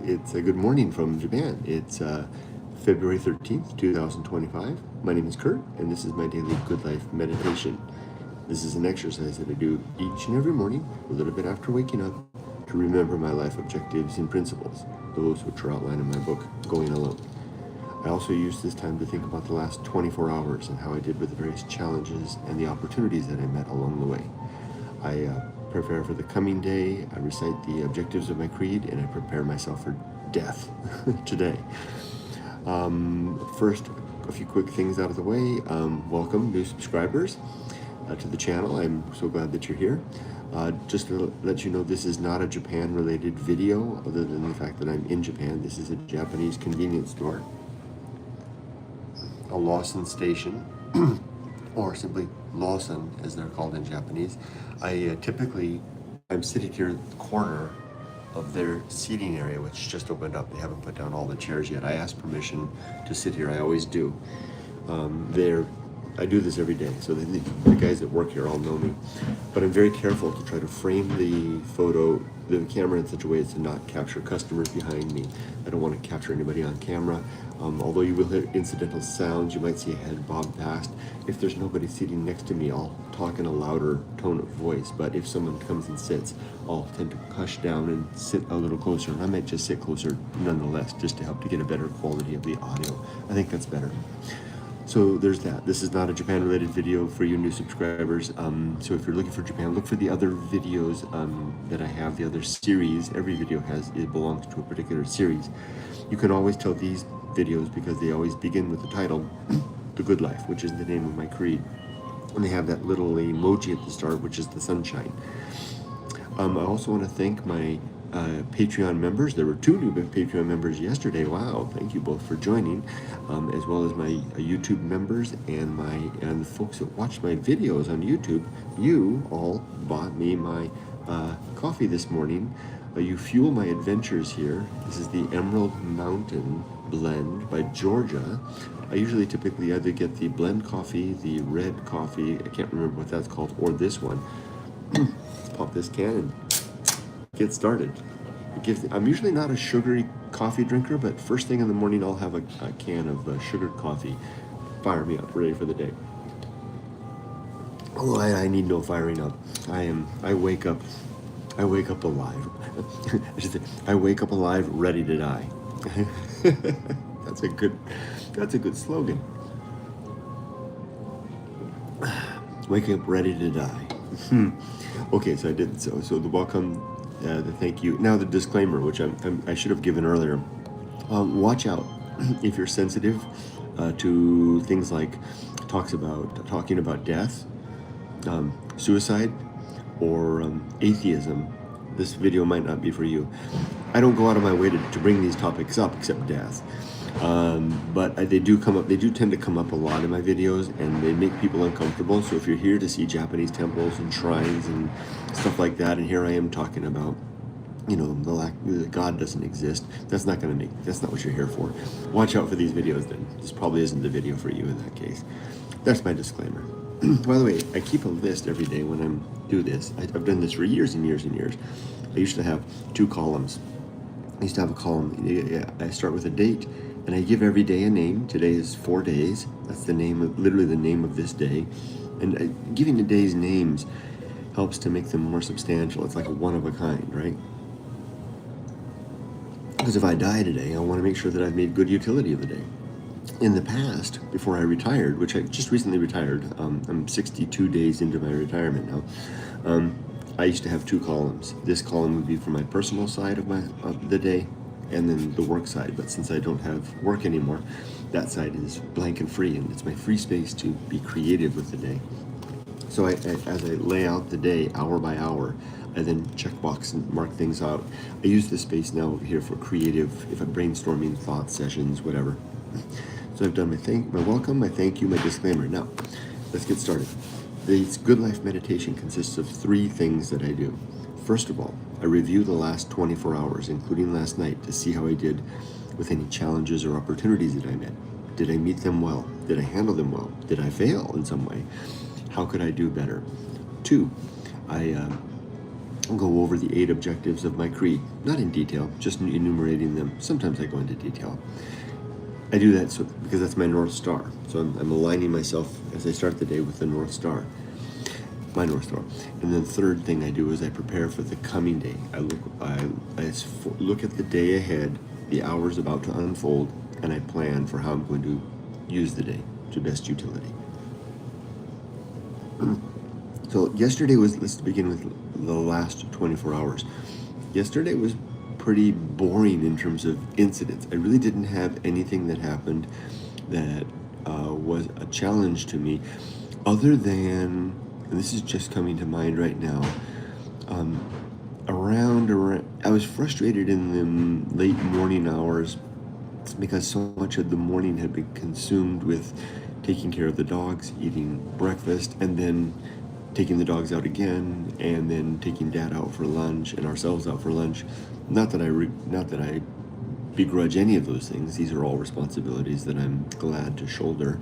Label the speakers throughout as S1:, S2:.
S1: It's a good morning from Japan. It's February 13th, 2025. My name is Kurt, and this is my daily Good Life meditation. This is an exercise that I do each and every morning, a little bit after waking up, to remember my life objectives and principles, those which are outlined in my book, Going Alone. I also use this time to think about the last 24 hours and how I did with the various challenges and the opportunities that I met along the way. I prepare for the coming day, I recite the objectives of my creed, and I prepare myself for death today. First, a few quick things out of the way. Welcome, new subscribers to the channel. I'm so glad that you're here. Just to let you know, this is not a Japan-related video, other than the fact that I'm in Japan. This is a Japanese convenience store, a Lawson station, or simply Lawson, as they're called in Japanese. I'm sitting here at the corner of their seating area, which just opened up. They haven't put down all the chairs yet. I asked permission to sit here. I always do. I do this every day, so the guys that work here all know me. But I'm very careful to try to frame the camera in such a way as to not capture customers behind me. I don't want to capture anybody on camera. Although you will hear incidental sounds, you might see a head bob past. If there's nobody sitting next to me, I'll talk in a louder tone of voice. But if someone comes and sits, I'll tend to hush down and sit a little closer. And I might just sit closer nonetheless, just to help to get a better quality of the audio. I think that's better. So there's that. This is not a Japan-related video for you new subscribers. So if you're looking for Japan, look for the other videos that I have, the other series. Every video belongs to a particular series. You can always tell these videos because they always begin with the title, The Good Life, which is the name of my creed. And they have that little emoji at the start, which is the sunshine. I also want to thank my Patreon members. There were 2 new Patreon members yesterday. Wow, thank you both for joining, as well as my YouTube members and the folks that watch my videos on YouTube. You all bought me my coffee this morning. You fuel my adventures here. This is the Emerald Mountain blend by Georgia. I typically either get the blend coffee, the red coffee, I can't remember what that's called, or this one. Pop this can and get started. I'm usually not a sugary coffee drinker, but first thing in the morning I'll have a can of sugared coffee. Fire me up, ready for the day. Although I need no firing up. I wake up alive. I should say, I wake up alive, ready to die. That's a good slogan. Waking up ready to die. Okay, so I did so the welcome, the thank you. Now the disclaimer, which I should have given earlier. Watch out if you're sensitive to things like talking about death, suicide, or atheism. This video might not be for you. I don't go out of my way to bring these topics up, except death. But they do tend to come up a lot in my videos, and they make people uncomfortable. So if you're here to see Japanese temples and shrines and stuff like that, and here I am talking about, that God doesn't exist, that's not what you're here for. Watch out for these videos then. This probably isn't the video for you in that case. That's my disclaimer. By the way, I keep a list every day when I do this. I've done this for years and years and years. I used to have 2 columns. I used to have a column. I start with a date, and I give every day a name. Today is 4 days. That's literally the name of this day. And giving the days names helps to make them more substantial. It's like a one of a kind, right? Because if I die today, I want to make sure that I've made good utility of the day. In the past, before I retired, which I just recently retired, I'm 62 days into my retirement now, I used to have 2 columns. This column would be for my personal side of the day, and then the work side. But since I don't have work anymore, that side is blank and free, and it's my free space to be creative with the day. So as I lay out the day hour by hour, I then checkbox and mark things out. I use this space now over here for creative, if I'm brainstorming, thought sessions, whatever. So I've done my welcome, my thank you, my disclaimer. Now, let's get started. This Good Life meditation consists of 3 things that I do. First of all, I review the last 24 hours, including last night, to see how I did with any challenges or opportunities that I met. Did I meet them well? Did I handle them well? Did I fail in some way? How could I do better? 2, I I'll go over the 8 objectives of my creed, not in detail, just enumerating them. Sometimes I go into detail. I do that because that's my North Star. So I'm aligning myself as I start the day with the North Star, my North Star. And then the third thing I do is I prepare for the coming day. I look at the day ahead, the hours about to unfold, and I plan for how I'm going to use the day to best utility. So yesterday was, let's begin with the last 24 hours. Yesterday was pretty boring in terms of incidents. I really didn't have anything that happened that was a challenge to me, other than, and this is just coming to mind right now, around I was frustrated in the late morning hours because so much of the morning had been consumed with taking care of the dogs, eating breakfast, and then taking the dogs out again, and then taking Dad out for lunch and ourselves out for lunch. Not that I begrudge any of those things. These are all responsibilities that I'm glad to shoulder.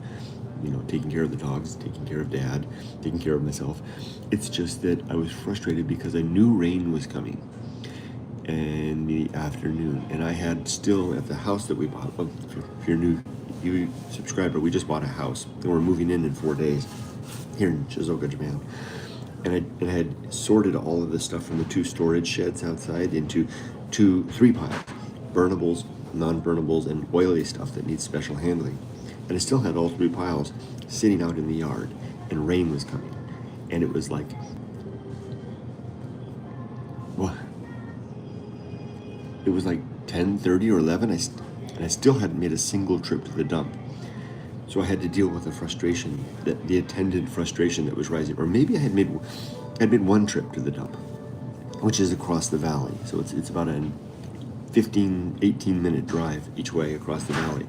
S1: Taking care of the dogs, taking care of Dad, taking care of myself. It's just that I was frustrated because I knew rain was coming in the afternoon, and I had still at the house that we bought. If you're new, you subscriber, we just bought a house, and we're moving in 4 days here in Shizuoka, Japan. And I had sorted all of the stuff from the 2 storage sheds outside into 3 piles: burnables, non-burnables, and oily stuff that needs special handling. And I still had all 3 piles sitting out in the yard, and rain was coming. And it was like, what? It was like 10:30 or 11, and I still hadn't made a single trip to the dump. So I had to deal with the frustration, the attendant frustration that was rising. Or maybe I'd made 1 trip to the dump, which is across the valley. So it's about a 18-minute drive each way across the valley.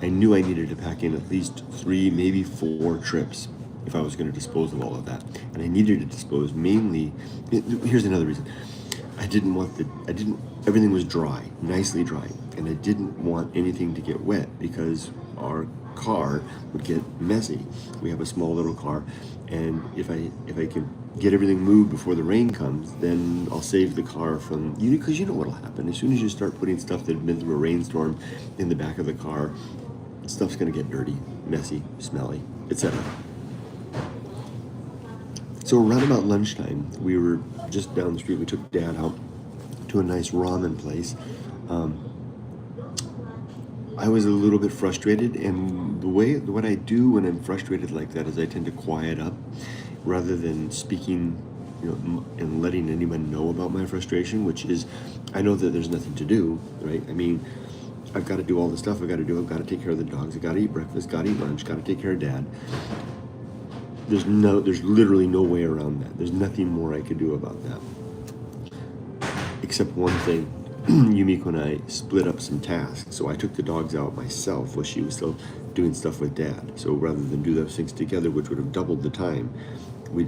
S1: I knew I needed to pack in at least 3, maybe 4 trips if I was going to dispose of all of that. And I needed to dispose mainly, here's another reason. Everything was dry, nicely dry, and I didn't want anything to get wet because our car would get messy. We have a small little car, and if I could get everything moved before the rain comes, then I'll save the car from, because you know what'll happen. As soon as you start putting stuff that had been through a rainstorm in the back of the car, stuff's gonna get dirty, messy, smelly, etc. So around about lunchtime, we were just down the street. We took Dad out to a nice ramen place. I was a little bit frustrated, and what I do when I'm frustrated like that is I tend to quiet up rather than speaking, and letting anyone know about my frustration, which is, I know that there's nothing to do, right? I mean, I've got to do all the stuff I've got to do. I've got to take care of the dogs. I've got to eat breakfast, got to eat lunch, got to take care of Dad. There's literally no way around that. There's nothing more I could do about that. Except one thing. Yumiko and I split up some tasks. So I took the dogs out myself while she was still doing stuff with Dad. So rather than do those things together, which would have doubled the time, we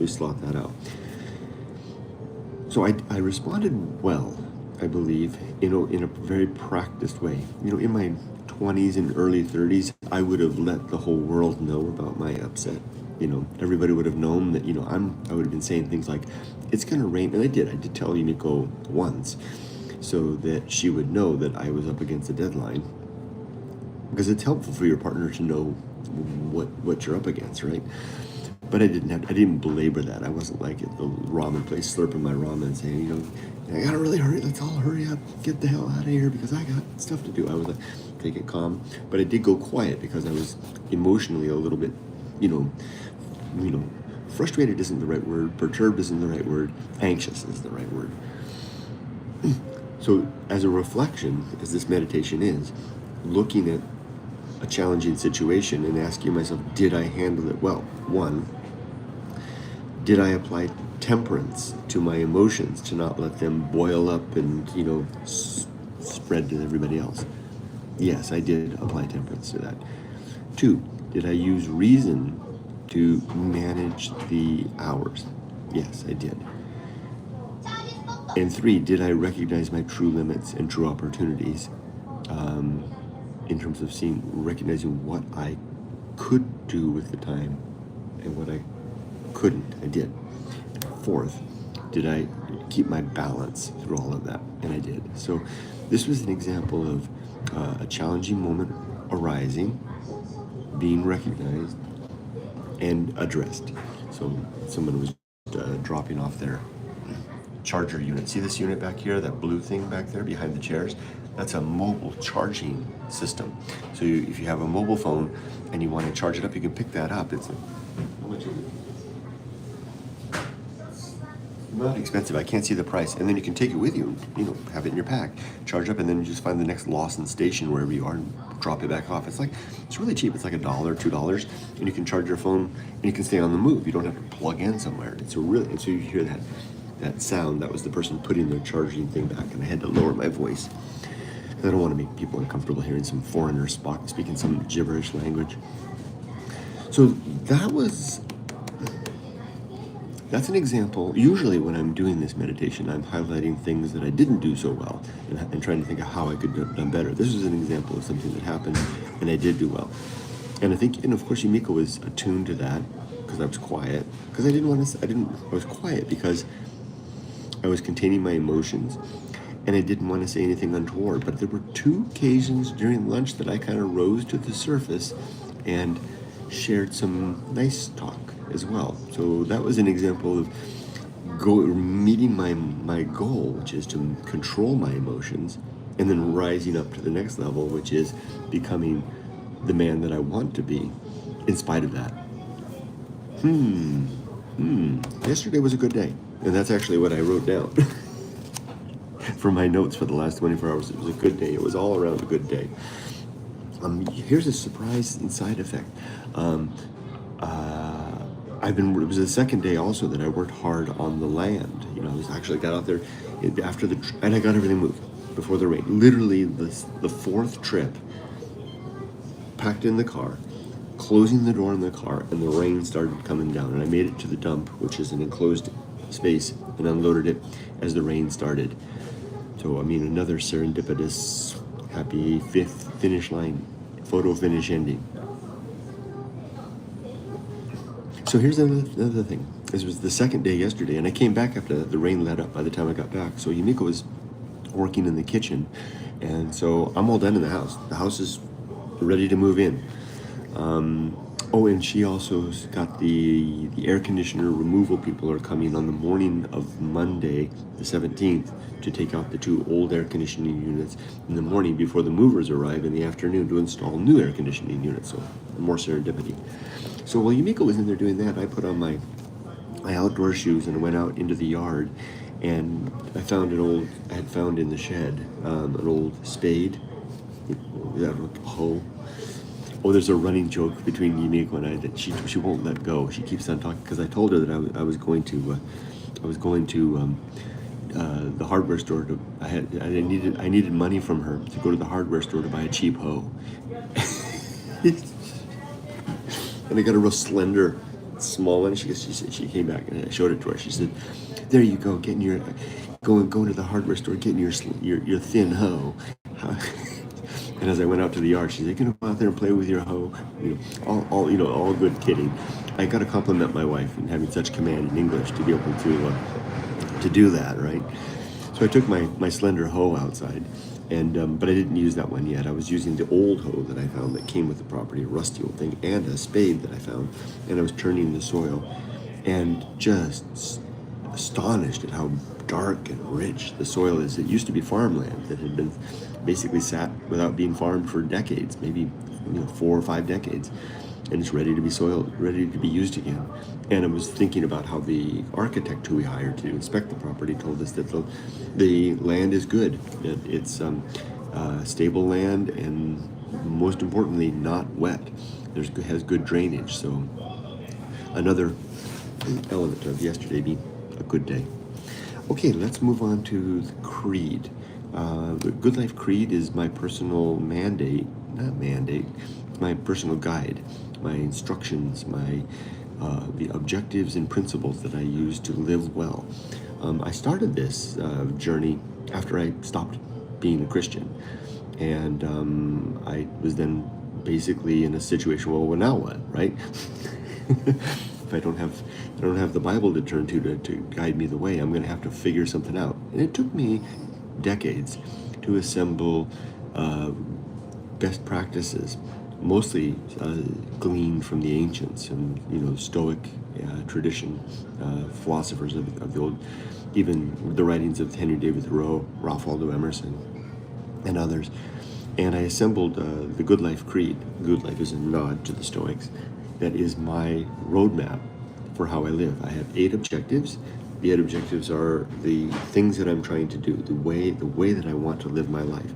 S1: slot that out. So I responded well, I believe, in a very practiced way. In my 20s and early 30s, I would have let the whole world know about my upset. Everybody would have known that, I would have been saying things like, it's going to rain. And I did tell Yumiko once so that she would know that I was up against a deadline, because it's helpful for your partner to know what you're up against, right? But I didn't belabor that. I wasn't like at the ramen place slurping my ramen and saying, I gotta really hurry. Let's all hurry up, get the hell out of here because I got stuff to do. I was like, take it calm. But I did go quiet because I was emotionally a little bit, frustrated isn't the right word, perturbed isn't the right word, anxious is the right word. So as a reflection, as this meditation is, looking at a challenging situation and asking myself, did I handle it well? 1, did I apply temperance to my emotions to not let them boil up and, spread to everybody else? Yes, I did apply temperance to that. 2, did I use reason to manage the hours? Yes, I did. And 3, did I recognize my true limits and true opportunities in terms of recognizing what I could do with the time and what I couldn't? I did. 4th, did I keep my balance through all of that? And I did. So this was an example of a challenging moment arising, being recognized, and addressed. So someone was dropping off their charger unit. See this unit back here, that blue thing back there behind the chairs? That's a mobile charging system. So if you have a mobile phone and you want to charge it up, you can pick that up. It's like, how much is it? Not expensive. I can't see the price. And then you can take it with you, have it in your pack, charge up, and then you just find the next Lawson station wherever you are and drop it back off. It's really cheap. It's like $1, $2, and you can charge your phone and you can stay on the move. You don't have to plug in somewhere. And so you hear that sound. That was the person putting their charging thing back, and I had to lower my voice. I don't want to make people uncomfortable hearing some foreigner speaking some gibberish language. So that's an example. Usually when I'm doing this meditation, I'm highlighting things that I didn't do so well and trying to think of how I could have done better. This is an example of something that happened and I did do well. And I think, of course, Yumiko was attuned to that because I was quiet. Because I was quiet because I was containing my emotions and I didn't want to say anything untoward. But there were 2 occasions during lunch that I kind of rose to the surface and shared some nice talk as well. So that was an example of meeting my goal, which is to control my emotions, and then rising up to the next level, which is becoming the man that I want to be in spite of that. Yesterday was a good day. And that's actually what I wrote down for my notes for the last 24 hours. It was a good day. It was all around a good day. Here's a surprise and side effect. It was the second day also that I worked hard on the land. I actually got out there and I got everything moved before the rain. Literally the 4th trip, packed in the car, closing the door in the car, and the rain started coming down. And I made it to the dump, which is an enclosed space, and unloaded it as the rain started. So, another serendipitous, happy 5th finish line, photo finish ending. So here's another thing. This was the second day yesterday, and I came back after the rain let up by the time I got back. So Yumiko was working in the kitchen, and so I'm all done in the house. The house is ready to move in. And she also got the air conditioner removal people are coming on the morning of Monday, the 17th, to take out the 2 old air conditioning units in the morning before the movers arrive in the afternoon to install new air conditioning units. So more serendipity. So while Yumiko was in there doing that, I put on my outdoor shoes and went out into the yard, and I had found in the shed an old spade, a hoe. Oh, there's a running joke between Yumiko and I that she won't let go. She keeps on talking because I told her that I was going to the hardware store I needed money from her to go to the hardware store to buy a cheap hoe. And I got a real slender, small one. She came back and I showed it to her. She said, "There you go, going to the hardware store, getting your thin hoe." And as I went out to the yard, she's like, "Go out there and play with your hoe." All good kidding. I got to compliment my wife in having such command in English to be able to do that, right? So I took my slender hoe outside, and but I didn't use that one yet. I was using the old hoe that I found that came with the property, a rusty old thing, and a spade that I found, and I was turning the soil, and just astonished at how dark and rich the soil is. It used to be farmland that had been basically sat without being farmed for decades, maybe 4 or 5 decades, and it's ready to be soiled, ready to be used again. And I was thinking about how the architect who we hired to inspect the property told us that the land is good. It's stable land, and most importantly, not wet. Has good drainage. So another element of yesterday being a good day. Okay, let's move on to the creed. The Good Life Creed is my personal my personal guide, my instructions, the objectives and principles that I use to live well. I started this journey after I stopped being a Christian, and I was then basically in a situation, well, now what, right? If I don't have the Bible to turn to guide me the way. I'm going to have to figure something out. And it took me decades to assemble best practices, mostly gleaned from the ancients and Stoic tradition, philosophers of the old, even the writings of Henry David Thoreau, Ralph Waldo Emerson, and others. And I assembled the Good Life Creed. Good Life is a nod to the Stoics. That is my roadmap for how I live. I have 8 objectives. The 8 objectives are the things that I'm trying to do, the way that I want to live my life.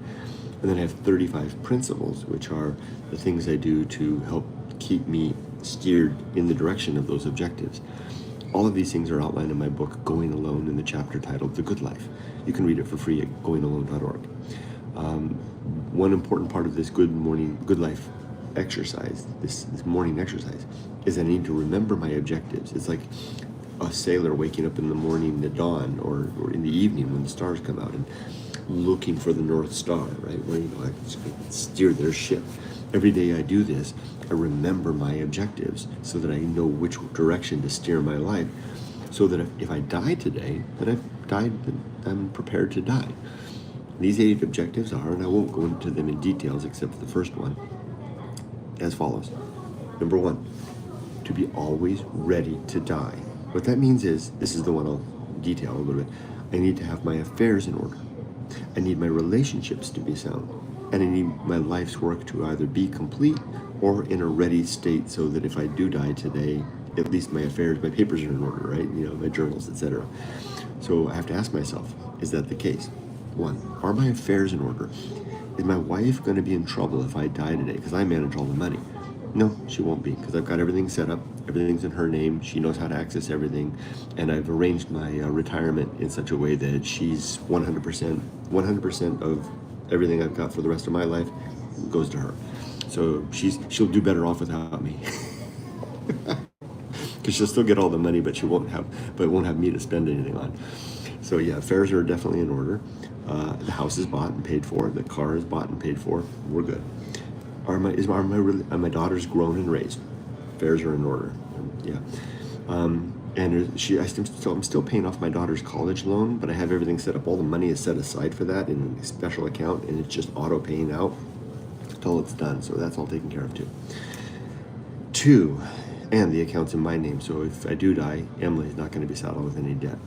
S1: And then I have 35 principles, which are the things I do to help keep me steered in the direction of those objectives. All of these things are outlined in my book, Going Alone, in the chapter titled The Good Life. You can read it for free at goingalone.org. One important part of this good life exercise, this morning exercise, is I need to remember my objectives. It's like a sailor waking up in the morning at dawn or in the evening when the stars come out and looking for the North Star, right? Where I can steer their ship. Every day I do this, I remember my objectives so that I know which direction to steer my life, so that if I die today, then I've died, I'm prepared to die. These 8 objectives are, and I won't go into them in details except for the first one, as follows. Number 1, to be always ready to die. What that means is, this is the one I'll detail a little bit, I need to have my affairs in order. I need my relationships to be sound. And I need my life's work to either be complete or in a ready state so that if I do die today, at least my affairs, my papers are in order, right? My journals, etc. So I have to ask myself, is that the case? 1, are my affairs in order? Is my wife going to be in trouble if I die today because I manage all the money? No, she won't be, because I've got everything set up. Everything's in her name. She knows how to access everything. And I've arranged my retirement in such a way that she's 100% of everything I've got for the rest of my life goes to her. So she'll do better off without me. Because she'll still get all the money, but won't have me to spend anything on. So yeah, affairs are definitely in order. The house is bought and paid for. The car is bought and paid for. We're good. Are my daughters grown and raised? Affairs are in order. Yeah. I'm still paying off my daughter's college loan, but I have everything set up. All the money is set aside for that in a special account, and it's just auto paying out until it's done. So that's all taken care of too. 2, and the account's in my name. So if I do die, Emily's not going to be saddled with any debt.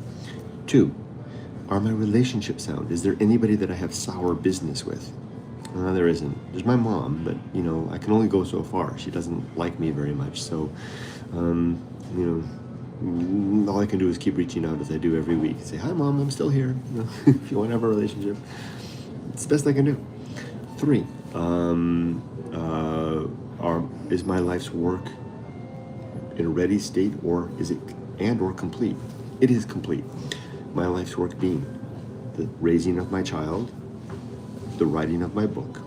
S1: 2, are my relationships sound? Is there anybody that I have sour business with? There isn't. There's my mom, but I can only go so far. She doesn't like me very much, so all I can do is keep reaching out as I do every week. Say, hi Mom, I'm still here. If you want to have a relationship, it's the best I can do. 3, is my life's work in a ready state, or is it or complete? It is complete. My life's work being the raising of my child, the writing of my book,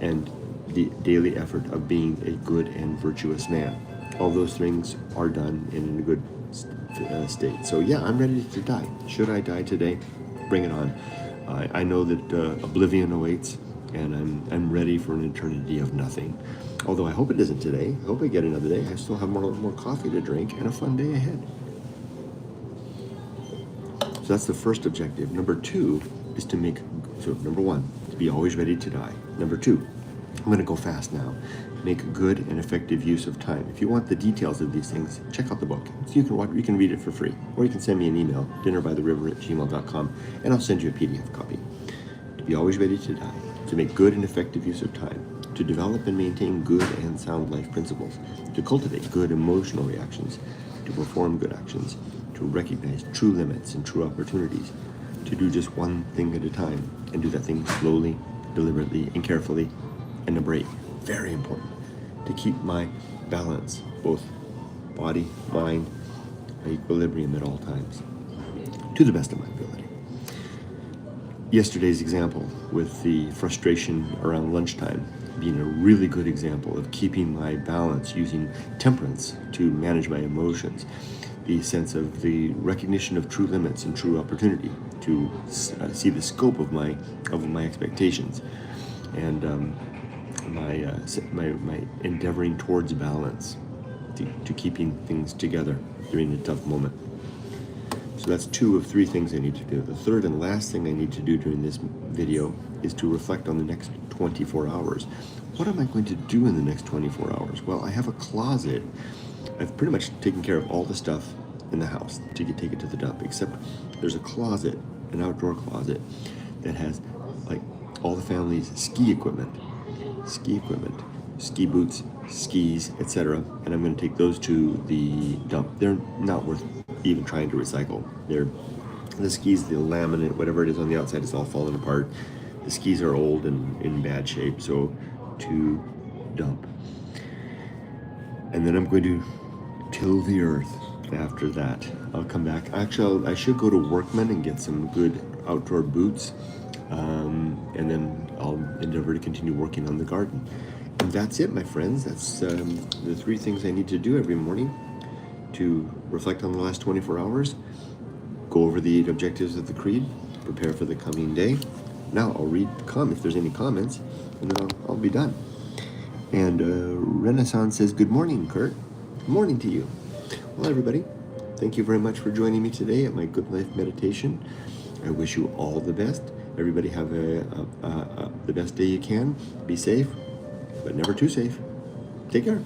S1: and the daily effort of being a good and virtuous man. All those things are done in a good state. So yeah, I'm ready to die. Should I die today? Bring it on. I know that oblivion awaits, and I'm ready for an eternity of nothing. Although I hope it isn't today. I hope I get another day. I still have more coffee to drink and a fun day ahead. So that's the first objective. Number 2 is number 1, to be always ready to die. Number 2, I'm going to go fast now. Make good and effective use of time. If you want the details of these things, check out the book. You can read it for free, or you can send me an email, dinnerbytheriver@gmail.com, and I'll send you a PDF copy. To be always ready to die. To make good and effective use of time. To develop and maintain good and sound life principles. To cultivate good emotional reactions. To perform good actions. To recognize true limits and true opportunities. To do just one thing at a time, and do that thing slowly, deliberately, and carefully. And number 8, very important, to keep my balance, both body, mind, my equilibrium at all times, to the best of my ability. Yesterday's example with the frustration around lunchtime being a really good example of keeping my balance using temperance to manage my emotions. The sense of the recognition of true limits and true opportunity, to see the scope of my expectations, and my endeavoring towards balance, to keeping things together during a tough moment. So that's 2 of 3 things I need to do. The third and last thing I need to do during this video is to reflect on the next 24 hours. What am I going to do in the next 24 hours? Well, I have a closet. I've pretty much taken care of all the stuff in the house to take it to the dump, except there's a closet, an outdoor closet, that has like all the family's ski equipment, ski boots, skis, etc. And I'm going to take those to the dump. They're not worth even trying to recycle. The skis, the laminate, whatever it is on the outside, is all falling apart. The skis are old and in bad shape, so to dump. And then I'm going to till the earth. After that, I'll come back. Actually, I should go to Workman and get some good outdoor boots, and then I'll endeavor to continue working on the garden. And that's it, my friends. That's the 3 things I need to do every morning to reflect on the last 24 hours, go over the 8 objectives of the Creed, prepare for the coming day. Now I'll read if there's any comments, and then I'll be done. And Renaissance says, good morning, Kurt. Good morning to you. Well, everybody, thank you very much for joining me today at my Good Life Meditation. I wish you all the best. Everybody have the best day you can. Be safe, but never too safe. Take care.